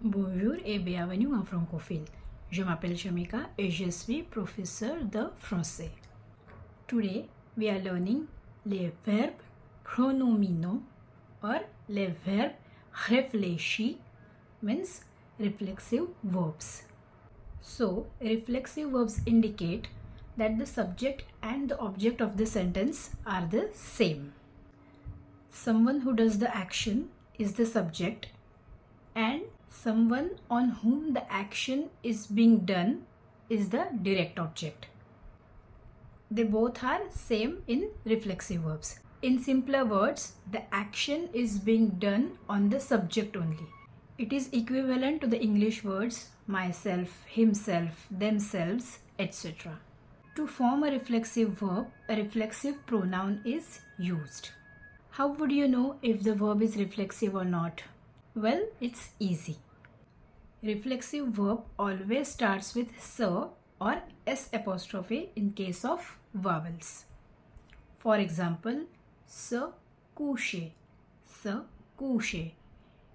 Bonjour et bienvenue en francophile. Je m'appelle Shamika et je suis professeur de français. Today we are learning les verbes pronominaux or les verbes réfléchis means reflexive verbs. So reflexive verbs indicate that the subject and the object of the sentence are the same. Someone who does the action is the subject and someone on whom the action is being done is the direct object. They both are same in reflexive verbs. In simpler words, the action is being done on the subject only. It is equivalent to the English words myself, himself, themselves, etc. To form a reflexive verb, a reflexive pronoun is used. How would you know if the verb is reflexive or not? Well, it's easy. Reflexive verb always starts with s or s apostrophe in case of vowels. For example, se coucher, se coucher.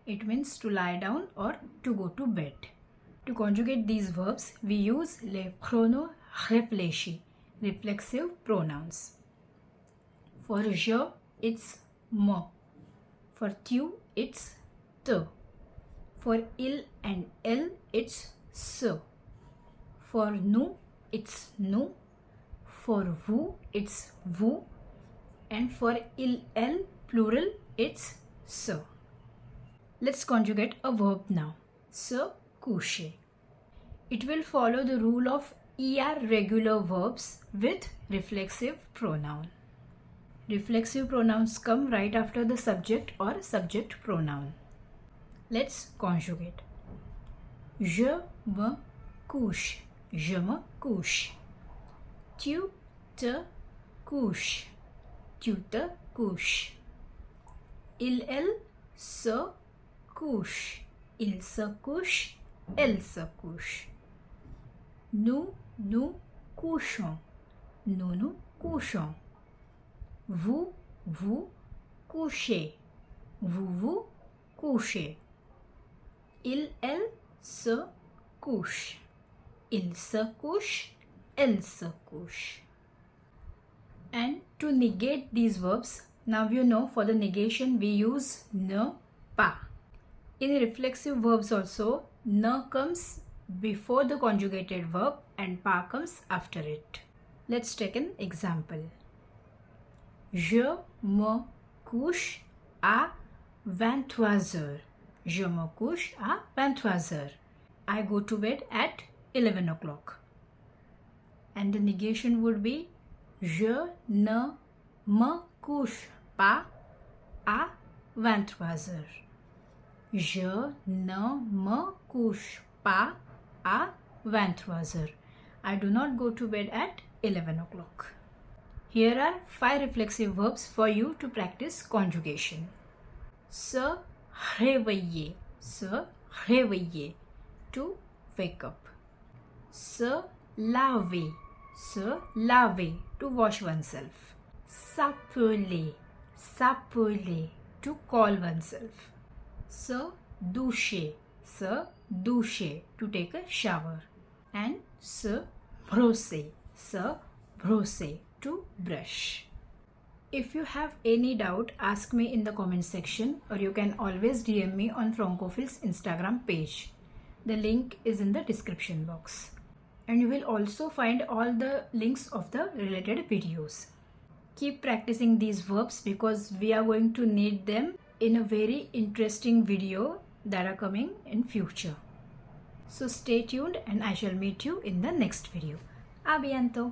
It means to lie down or to go to bed. To conjugate these verbs, we use les pronoms réfléchis, reflexive pronouns. For je, it's me. For tu, it's te. For il and elle, it's se. For nous, it's nous. For vous, it's vous. And for il, elle, plural, it's se. Let's conjugate a verb now. Se coucher. It will follow the rule of ER regular verbs with reflexive pronoun. Reflexive pronouns come right after the subject or subject pronoun. Let's conjugate. Je me couche. Je me couche. Tu te couches. Tu te couches. Il, elle se couche. Il se couche. Elle se couche. Nous nous couchons. Nous nous couchons. Vous vous couchez. Vous vous couchez. Il, elle se couche. Il se couche. Elle se couche. And to negate these verbs, now you know for the negation we use ne, pas. In reflexive verbs also, ne comes before the conjugated verb and pas comes after it. Let's take an example. Je me couche à 23h. Je me couche à 23h. I go to bed at 11 o'clock. And the negation would be je ne me couche pas à 23h. Je ne me couche pas à 23h. I do not go to bed at 11 o'clock. Here are 5 reflexive verbs for you to practice conjugation. Se réveiller, se réveiller, to wake up. Se laver, to wash oneself. S'appeler, s'appeler, to call oneself. Se doucher, to take a shower. And se brosser, to brush. If you have any doubt, ask me in the comment section or you can always DM me on Francophile's Instagram page. The link is in the description box. And you will also find all the links of the related videos. Keep practicing these verbs because we are going to need them in a very interesting video that are coming in future. So stay tuned and I shall meet you in the next video. A bientôt!